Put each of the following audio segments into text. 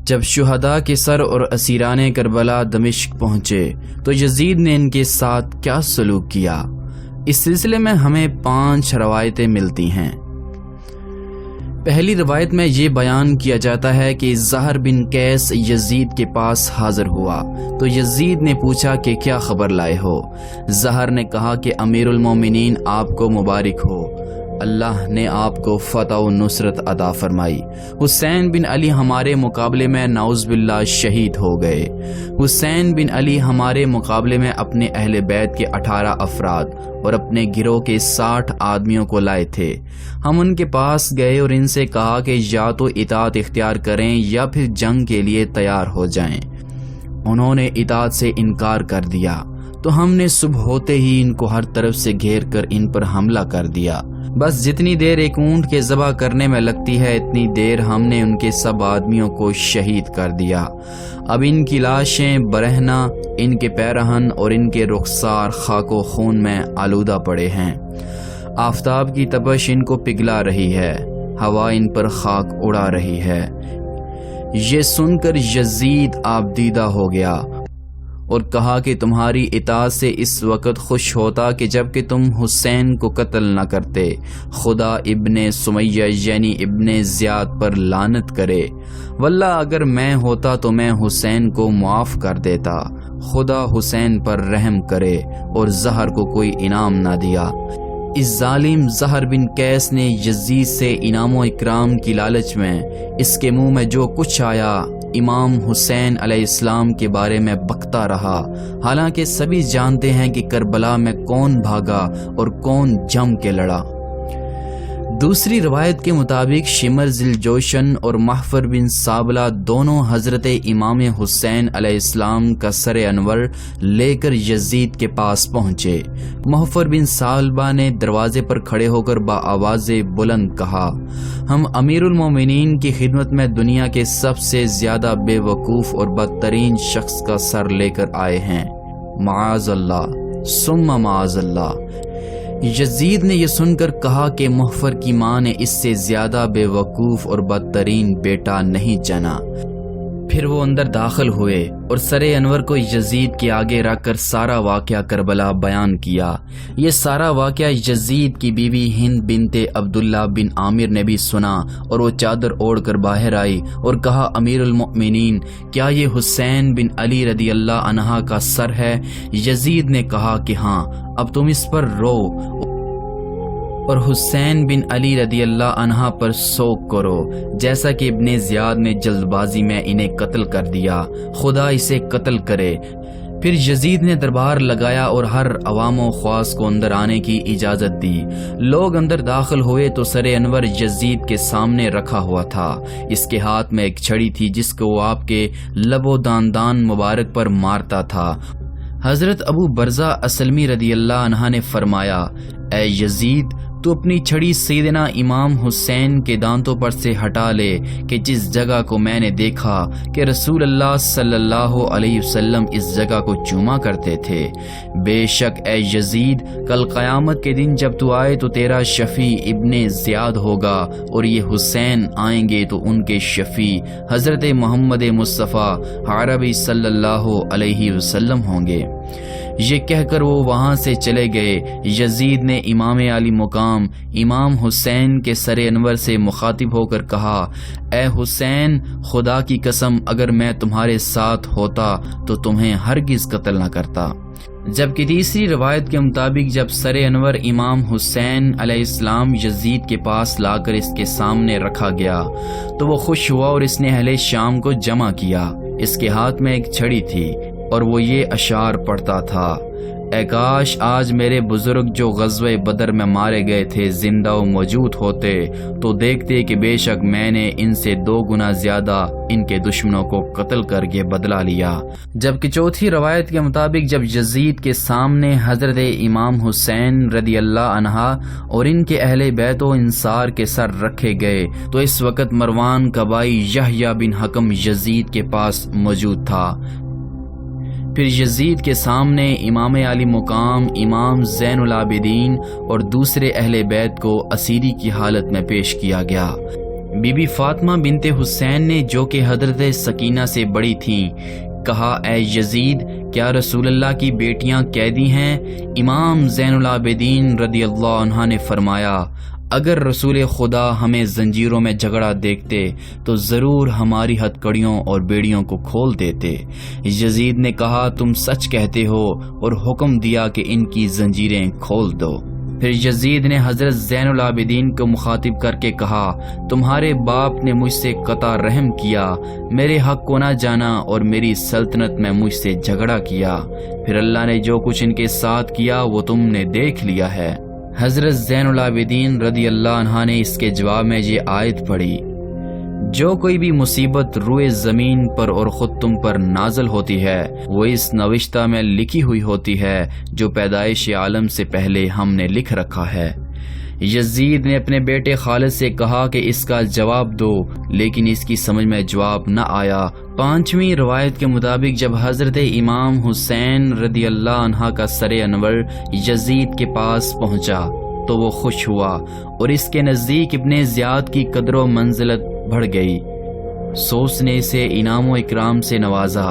جب شہداء کے سر اور اسیران کربلا دمشق پہنچے تو یزید نے ان کے ساتھ کیا سلوک کیا؟ اس سلسلے میں ہمیں 5 روایتیں ملتی ہیں۔ پہلی روایت میں یہ بیان کیا جاتا ہے کہ زہر بن قیس یزید کے پاس حاضر ہوا تو یزید نے پوچھا کہ کیا خبر لائے ہو؟ زہر نے کہا کہ امیر المومنین آپ کو مبارک ہو، اللہ نے آپ کو فتح و نصرت عطا فرمائی۔ حسین بن علی ہمارے مقابلے میں نعوذ باللہ شہید ہو گئے۔ حسین بن علی ہمارے مقابلے میں اپنے اہل بیت کے 18 افراد اور اپنے گروہ کے 60 آدمیوں کو لائے تھے۔ ہم ان کے پاس گئے اور ان سے کہا کہ یا تو اطاعت اختیار کریں یا پھر جنگ کے لیے تیار ہو جائیں۔ انہوں نے اطاعت سے انکار کر دیا تو ہم نے صبح ہوتے ہی ان کو ہر طرف سے گھیر کر ان پر حملہ کر دیا۔ بس جتنی دیر ایک اونٹ کے ذبح کرنے میں لگتی ہے اتنی دیر ہم نے ان کے سب آدمیوں کو شہید کر دیا۔ اب ان کی لاشیں برہنہ، ان کے پیرہن اور ان کے رخسار خاک و خون میں آلودہ پڑے ہیں۔ آفتاب کی تپش ان کو پگھلا رہی ہے، ہوا ان پر خاک اڑا رہی ہے۔ یہ سن کر یزید آبدیدہ ہو گیا اور کہا کہ تمہاری اطاعت سے اس وقت خوش ہوتا کہ جب کہ تم حسین کو قتل نہ کرتے۔ خدا ابن سمیہ یعنی ابن زیاد پر لعنت کرے، واللہ اگر میں ہوتا تو میں حسین کو معاف کر دیتا۔ خدا حسین پر رحم کرے اور زہر کو کوئی انعام نہ دیا۔ اس ظالم زہر بن قیس نے یزید سے انعام و اکرام کی لالچ میں اس کے منہ میں جو کچھ آیا امام حسین علیہ السلام کے بارے میں بکتا رہا، حالانکہ سبھی جانتے ہیں کہ کربلا میں کون بھاگا اور کون جم کے لڑا۔ دوسری روایت کے مطابق شمر ذی الجوشن اور محفر بن سابلہ دونوں حضرت امام حسین علیہ السلام کا سر انور لے کر یزید کے پاس پہنچے۔ محفر بن سابلہ نے دروازے پر کھڑے ہو کر بآواز بلند کہا، ہم امیر المومنین کی خدمت میں دنیا کے سب سے زیادہ بے وقوف اور بدترین شخص کا سر لے کر آئے ہیں، معاذ اللہ ثم معاذ اللہ۔ یزید نے یہ سن کر کہا کہ محفر کی ماں نے اس سے زیادہ بے وقوف اور بدترین بیٹا نہیں جنا۔ پھر وہ اندر داخل ہوئے اور سر انور کو یزید کے آگے رکھ کر سارا واقعہ کربلا بیان کیا۔ یہ سارا واقعہ یزید کی بیوی ہند بنت عبداللہ بن عامر نے بھی سنا اور وہ چادر اوڑھ کر باہر آئی اور کہا، امیر المؤمنین کیا یہ حسین بن علی رضی اللہ عنہ کا سر ہے؟ یزید نے کہا کہ ہاں، اب تم اس پر رو اور حسین بن علی رضی اللہ عنہ پر سوگ کرو، جیسا کہ ابن زیاد نے جلد بازی میں انہیں قتل کر دیا، خدا اسے قتل کرے۔ پھر یزید نے دربار لگایا اور ہر عوام و خواص کو اندر آنے کی اجازت دی۔ لوگ اندر داخل ہوئے تو سر انور یزید کے سامنے رکھا ہوا تھا۔ اس کے ہاتھ میں ایک چھڑی تھی جس کو وہ آپ کے لب و دندان مبارک پر مارتا تھا۔ حضرت ابو برزہ اسلمی رضی اللہ عنہ نے فرمایا، اے یزید، تو اپنی چھڑی سیدنا امام حسین کے دانتوں پر سے ہٹا لے کہ جس جگہ کو میں نے دیکھا کہ رسول اللہ صلی اللہ علیہ وسلم اس جگہ کو چوما کرتے تھے۔ بے شک اے یزید، کل قیامت کے دن جب تو آئے تو تیرا شفیع ابن زیاد ہوگا اور یہ حسین آئیں گے تو ان کے شفیع حضرت محمد مصطفیٰ عربی صلی اللہ علیہ وسلم ہوں گے۔ یہ کہہ کر وہ وہاں سے چلے گئے۔ یزید نے امام علی مقام امام حسین کے سر انور سے مخاطب ہو کر کہا، اے حسین، خدا کی قسم اگر میں تمہارے ساتھ ہوتا تو تمہیں ہرگز قتل نہ کرتا۔ جبکہ تیسری روایت کے مطابق جب سر انور امام حسین علیہ السلام یزید کے پاس لا کر اس کے سامنے رکھا گیا تو وہ خوش ہوا اور اس نے اہل شام کو جمع کیا۔ اس کے ہاتھ میں ایک چھڑی تھی اور وہ یہ اشعار پڑھتا تھا، اے کاش آج میرے بزرگ جو غزوہ بدر میں مارے گئے تھے زندہ و موجود ہوتے تو دیکھتے کہ بے شک میں نے ان سے 2 گنا زیادہ ان کے دشمنوں کو قتل کر کے بدلہ لیا۔ جبکہ چوتھی روایت کے مطابق جب یزید کے سامنے حضرت امام حسین رضی اللہ عنہ اور ان کے اہل بیت و انصار کے سر رکھے گئے تو اس وقت مروان کا بھائی یحییٰ بن حکم یزید کے پاس موجود تھا۔ پھر یزید کے سامنے امام علی مقام امام زین العابدین اور دوسرے اہل بیت کو اسیری کی حالت میں پیش کیا گیا۔ بی بی فاطمہ بنت حسین نے، جو کہ حضرت سکینہ سے بڑی تھیں، کہا اے یزید، کیا رسول اللہ کی بیٹیاں قیدی ہیں؟ امام زین العابدین رضی اللہ عنہ نے فرمایا، اگر رسول خدا ہمیں زنجیروں میں جھگڑا دیکھتے تو ضرور ہماری ہتھکڑیوں اور بیڑیوں کو کھول دیتے۔ یزید نے کہا، تم سچ کہتے ہو، اور حکم دیا کہ ان کی زنجیریں کھول دو۔ پھر یزید نے حضرت زین العابدین کو مخاطب کر کے کہا، تمہارے باپ نے مجھ سے قطع رحم کیا، میرے حق کو نہ جانا اور میری سلطنت میں مجھ سے جھگڑا کیا، پھر اللہ نے جو کچھ ان کے ساتھ کیا وہ تم نے دیکھ لیا ہے۔ حضرت زین العابدین رضی اللہ عنہ نے اس کے جواب میں یہ آیت پڑھی، جو کوئی بھی مصیبت روئے زمین پر اور خود تم پر نازل ہوتی ہے وہ اس نوشتہ میں لکھی ہوئی ہوتی ہے جو پیدائش عالم سے پہلے ہم نے لکھ رکھا ہے۔ یزید نے اپنے بیٹے خالد سے کہا کہ اس کا جواب دو، لیکن اس کی سمجھ میں جواب نہ آیا۔ 5ویں روایت کے مطابق جب حضرت امام حسین رضی اللہ عنہ کا سر انور یزید کے پاس پہنچا تو وہ خوش ہوا اور اس کے نزدیک ابن زیاد کی قدر و منزلت بڑھ گئی۔ سو اس نے اسے انعام و اکرام سے نوازا،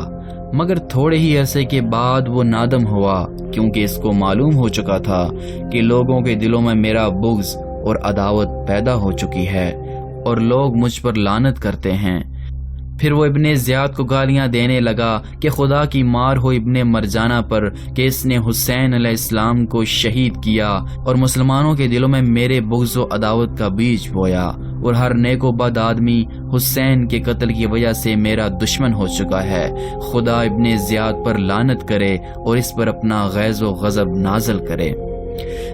مگر تھوڑے ہی عرصے کے بعد وہ نادم ہوا، کیونکہ اس کو معلوم ہو چکا تھا کہ لوگوں کے دلوں میں میرا بغض اور عداوت پیدا ہو چکی ہے اور لوگ مجھ پر لعنت کرتے ہیں۔ پھر وہ ابن زیاد کو گالیاں دینے لگا کہ خدا کی مار ہو ابن مرجانہ پر کہ اس نے حسین علیہ السلام کو شہید کیا اور مسلمانوں کے دلوں میں میرے بغض و عداوت کا بیج بویا، اور ہر نیک و بد آدمی حسین کے قتل کی وجہ سے میرا دشمن ہو چکا ہے۔ خدا ابن زیاد پر لعنت کرے اور اس پر اپنا غیظ و غضب نازل کرے۔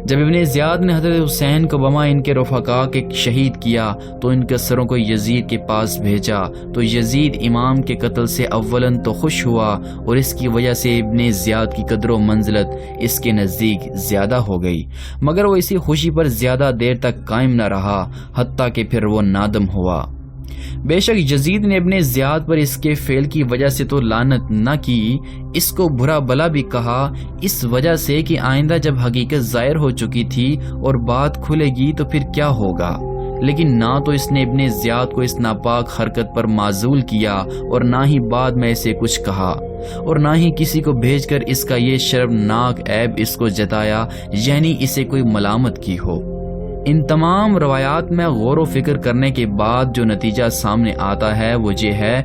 جب ابن زیاد نے حضرت حسین کو بما ان کے رفقا کے شہید کیا تو ان کے سروں کو یزید کے پاس بھیجا، تو یزید امام کے قتل سے اولاً تو خوش ہوا اور اس کی وجہ سے ابن زیاد کی قدر و منزلت اس کے نزدیک زیادہ ہو گئی، مگر وہ اسی خوشی پر زیادہ دیر تک قائم نہ رہا، حتیٰ کہ پھر وہ نادم ہوا۔ بے شک یزید نے ابن زیاد پر اس کے فعل کی وجہ سے تو لعنت نہ کی، اس کو برا بلا بھی کہا، اس وجہ سے کہ آئندہ جب حقیقت ظاہر ہو چکی تھی اور بات کھلے گی تو پھر کیا ہوگا، لیکن نہ تو اس نے ابن زیاد کو اس ناپاک حرکت پر معزول کیا اور نہ ہی بعد میں اسے کچھ کہا، اور نہ ہی کسی کو بھیج کر اس کا یہ شرمناک عیب اس کو جتایا، یعنی اسے کوئی ملامت کی ہو۔ ان تمام روایات میں غور و فکر کرنے کے بعد جو نتیجہ سامنے آتا ہے وہ یہ ہے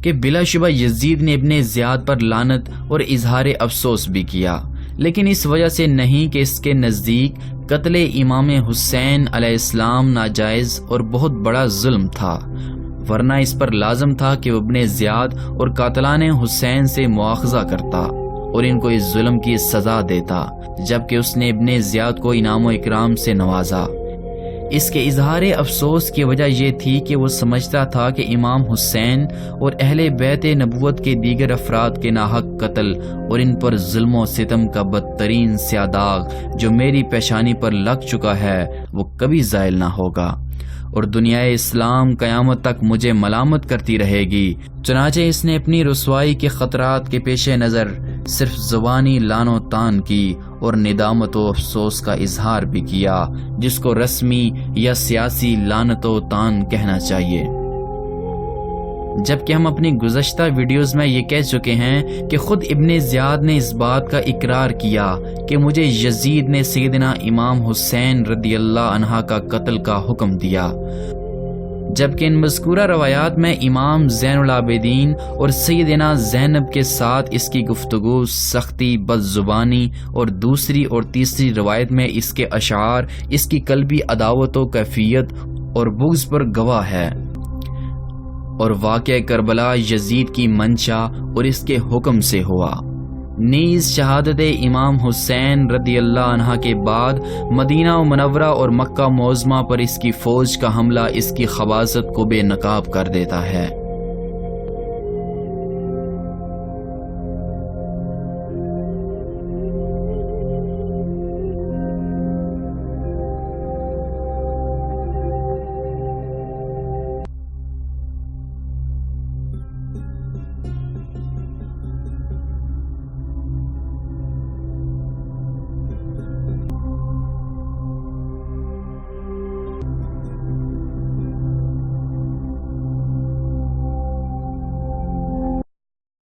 کہ بلا شبہ یزید نے ابن زیاد پر لعنت اور اظہار افسوس بھی کیا، لیکن اس وجہ سے نہیں کہ اس کے نزدیک قتل امام حسین علیہ السلام ناجائز اور بہت بڑا ظلم تھا، ورنہ اس پر لازم تھا کہ وہ ابن زیاد اور قاتلان حسین سے مواخذہ کرتا اور ان کو اس ظلم کی سزا دیتا، جبکہ اس نے ابن زیاد کو انعام و اکرام سے نوازا۔ اس کے اظہار افسوس کی وجہ یہ تھی کہ وہ سمجھتا تھا کہ امام حسین اور اہل بیت نبوت کے دیگر افراد کے ناحق قتل اور ان پر ظلم و ستم کا بدترین سیاہ داغ جو میری پیشانی پر لگ چکا ہے وہ کبھی زائل نہ ہوگا، اور دنیا اسلام قیامت تک مجھے ملامت کرتی رہے گی۔ چنانچہ اس نے اپنی رسوائی کے خطرات کے پیش نظر صرف زبانی لعن و طعن کی اور ندامت و افسوس کا اظہار بھی کیا، جس کو رسمی یا سیاسی لعنت و طعن کہنا چاہیے۔ جبکہ ہم اپنی گزشتہ ویڈیوز میں یہ کہہ چکے ہیں کہ خود ابن زیاد نے اس بات کا اقرار کیا کہ مجھے یزید نے سیدنا امام حسین رضی اللہ عنہ کا قتل کا حکم دیا، جبکہ ان مذکورہ روایات میں امام زین العابدین اور سیدنا زینب کے ساتھ اس کی گفتگو سختی، بد زبانی اور دوسری اور تیسری روایت میں اس کے اشعار اس کی قلبی عداوت و کیفیت اور بغض پر گواہ ہے، اور واقعہ کربلا یزید کی منشا اور اس کے حکم سے ہوا۔ نیز شہادت امام حسین رضی اللہ عنہ کے بعد مدینہ و منورہ اور مکہ معظمہ پر اس کی فوج کا حملہ اس کی خباثت کو بے نقاب کر دیتا ہے۔